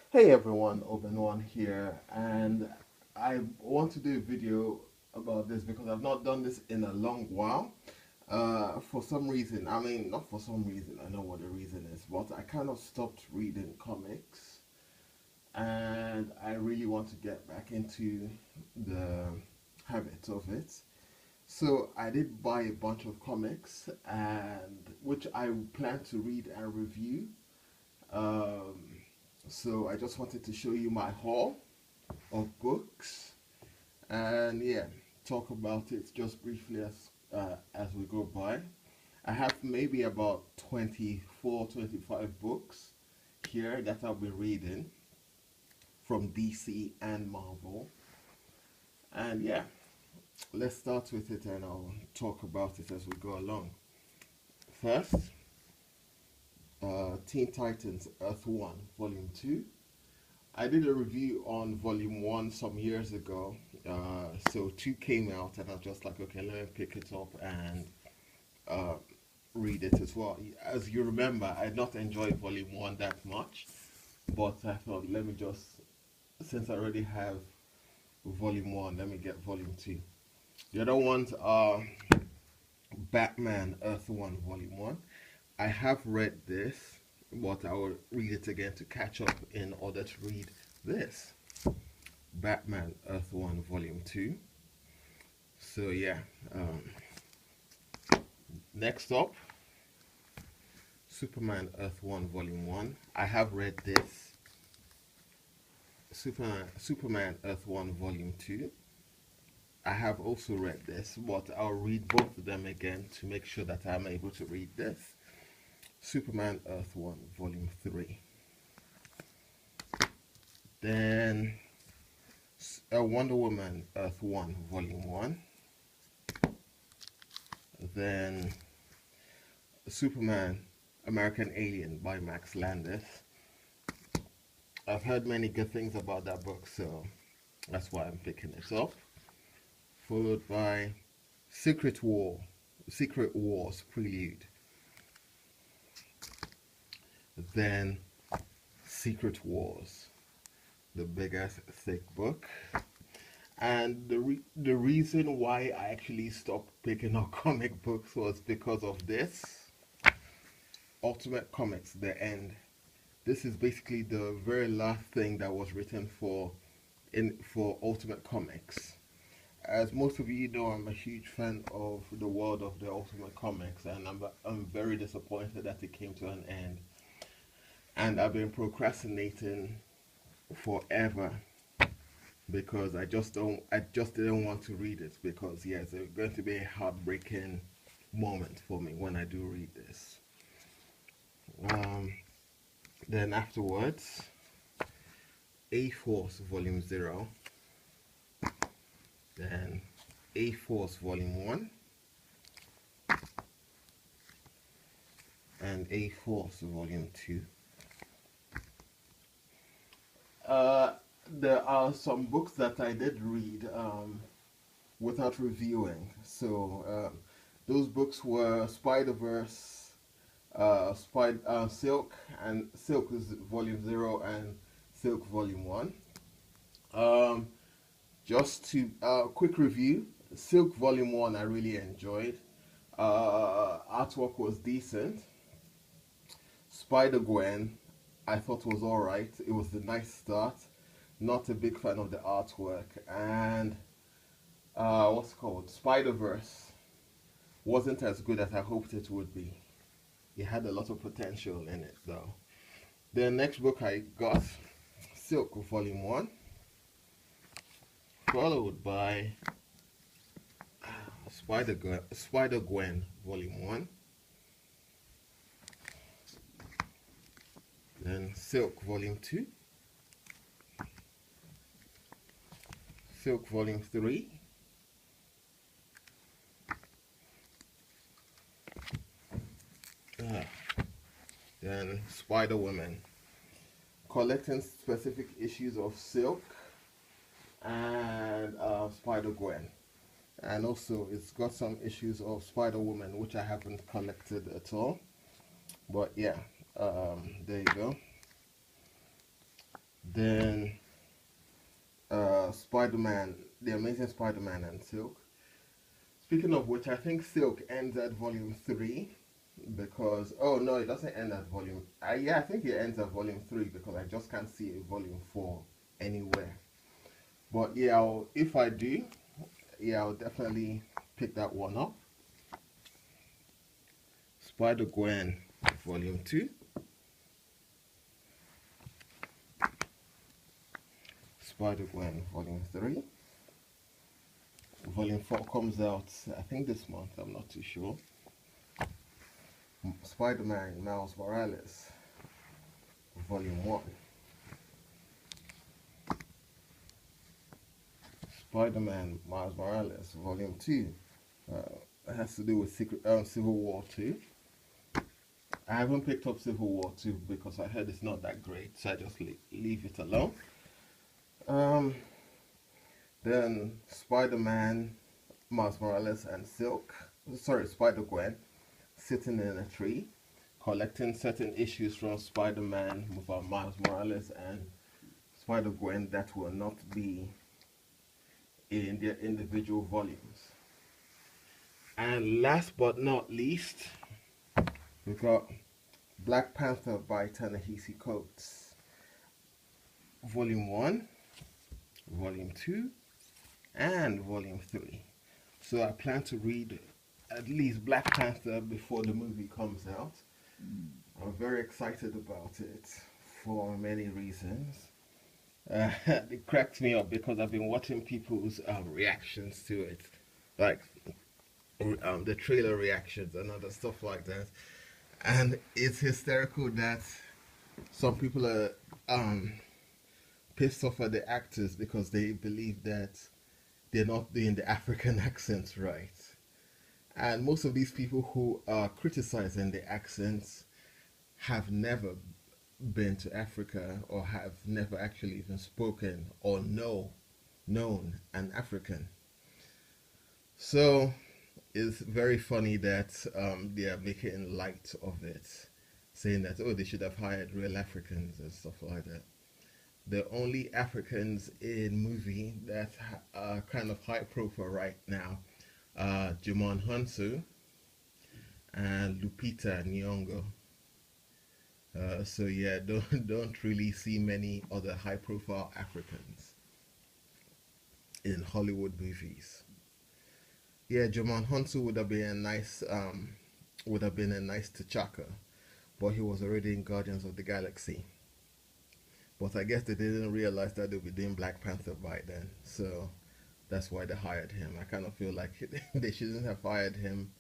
Hey everyone, Oben1 here, and I want to do a video about this because I've not done this in a long while. For some reason, I mean, not for some reason, I know what the reason is, but I kind of stopped reading comics, and I really want to get back into the habit of it. So I did buy a bunch of comics, and which I plan to read and review. Um, so I just wanted to show you my haul of books and yeah, talk about it just briefly as we go by. I have maybe about 24, 25 books here that I'll be reading from DC and Marvel. And yeah, let's start with it and I'll talk about it as we go along. First, Teen Titans Earth 1 Volume 2. I did a review on Volume 1 some years ago. So 2 came out, and I was just like, okay, let me pick it up and uh, read it as well. As you remember, I did not enjoy Volume 1 that much, but I thought, let me just, since I already have Volume 1, let me get Volume 2. The other ones are Batman Earth 1 Volume 1. I have read this, but I will read it again to catch up in order to read this. Batman Earth 1 Volume 2. So, yeah. Um, Next up, Superman Earth 1 Volume 1. I have read this. Superman Earth 1 Volume 2. I have also read this, but I'll read both of them again to make sure that I'm able to read this. Superman Earth 1 Volume 3. Then Wonder Woman Earth 1 Volume 1. Then Superman American Alien by Max Landis. I've heard many good things about that book, so that's why I'm picking it up. Followed by Secret War, Secret Wars Prelude. Then Secret Wars, the biggest thick book. And the reason why I actually stopped picking up comic books was because of this. Ultimate Comics, The End. This is basically the very last thing that was written for Ultimate Comics. As most of you know, I'm a huge fan of the world of the Ultimate Comics, and I'm very disappointed that it came to an end. And I've been procrastinating forever because I just didn't want to read it because yes, it's going to be a heartbreaking moment for me when I do read this. Um, then afterwards, A Force Volume 0, then A Force Volume 1, and A Force Volume 2. Uh, there are some books that I did read without reviewing. So those books were Spider Verse, Silk, and Silk is Volume 0 and Silk Volume 1. Um, just to quick review, Silk Volume 1 I really enjoyed. Artwork was decent. Spider Gwen I thought was alright. It was a nice start. Not a big fan of the artwork. And what's it called? Spider Verse wasn't as good as I hoped it would be. It had a lot of potential in it though. The next book I got, Silk Volume 1, followed by Spider Gwen Volume 1, then Silk Volume 2, Silk Volume 3, then Spider Woman, collecting specific issues of Silk and Spider Gwen. And also, it's got some issues of Spider Woman, which I haven't collected at all. But yeah, there you go. Then Spider-Man, The Amazing Spider-Man and Silk. Speaking of which, I think Silk ends at volume 3 because, oh no, it doesn't end at volume, yeah, I think it ends at volume 3 because I just can't see a volume 4 anywhere. But yeah, if I do, yeah, I'll definitely pick that one up. Spider-Gwen, volume 2. Spider-Gwen, volume 3. Volume 4 comes out, I think this month, I'm not too sure. Spider-Man, Miles Morales, volume 1. Spider-Man, Miles Morales, volume 2. It has to do with Civil War 2. I haven't picked up Civil War 2 because I heard it's not that great, so I just leave it alone. Then Spider-Man, Miles Morales and Spider-Gwen, sitting in a tree, collecting certain issues from Spider-Man with Miles Morales and Spider-Gwen that will not be in their individual volumes. And last but not least, we've got Black Panther by Ta-Nehisi Coates, volume 1, volume 2, and volume 3. So I plan to read at least Black Panther before the movie comes out. I'm very excited about it for many reasons. It cracks me up because I've been watching people's reactions to it, like the trailer reactions and other stuff like that, and it's hysterical that some people are pissed off at the actors because they believe that they're not doing the African accents right. And most of these people who are criticizing the accents have never been to Africa or have never actually even spoken or known an African. So it's very funny that they are making light of it, saying that, oh, they should have hired real Africans and stuff like that. The only Africans in movie that are kind of high profile right now are Djimon Hounsou and Lupita Nyong'o. So yeah, don't really see many other high profile Africans in Hollywood movies. Yeah, Djimon Hounsou would have been a nice T'Chaka, but he was already in Guardians of the Galaxy. But I guess they didn't realize that they'll be doing Black Panther by then, so that's why they hired him. I kind of feel like they shouldn't have hired him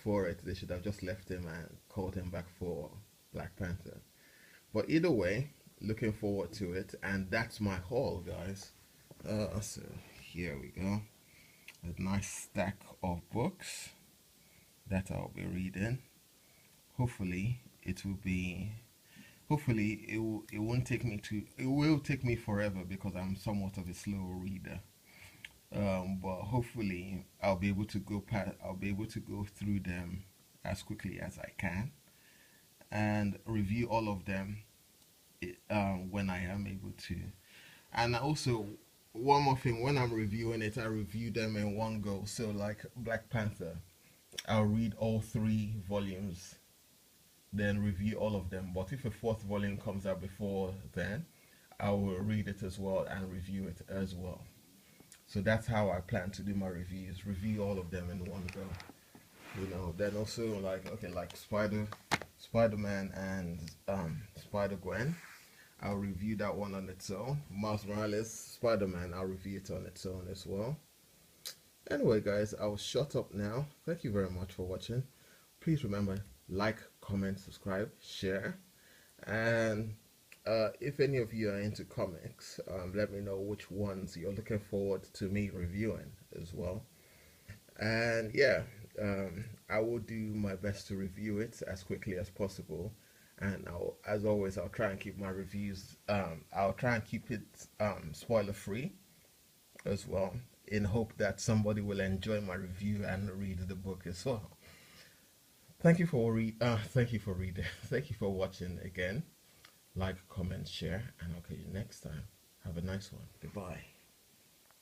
for it. They should have just left him and called him back for Black Panther. But either way, looking forward to it, and that's my haul, guys. So here we go. A nice stack of books that I'll be reading. Hopefully it will be it won't take me it will take me forever because I'm somewhat of a slow reader. But hopefully I'll be able to go through them as quickly as I can and review all of them when I am able to. And also, one more thing, when I'm reviewing it, I review them in one go. So like Black Panther, I'll read all 3 volumes, then review all of them. But if a 4th volume comes out before then, I will read it as well and review it as well. So that's how I plan to do my reviews, review all of them in one go. Then also like Spider-Man and Spider-Gwen, I'll review that one on its own. Miles Morales, Spider-Man, I'll review it on its own as well. Anyway, guys, I'll shut up now. Thank you very much for watching. Please remember, like, comment, subscribe, share. And if any of you are into comics, let me know which ones you're looking forward to me reviewing as well. And yeah, I will do my best to review it as quickly as possible. And as always, I'll try and keep my reviews, I'll try and keep it spoiler free as well, in hope that somebody will enjoy my review and read the book as well. Thank you for reading. Thank you for watching again. Like, comment, share, and okay. next time. Have a nice one. Goodbye.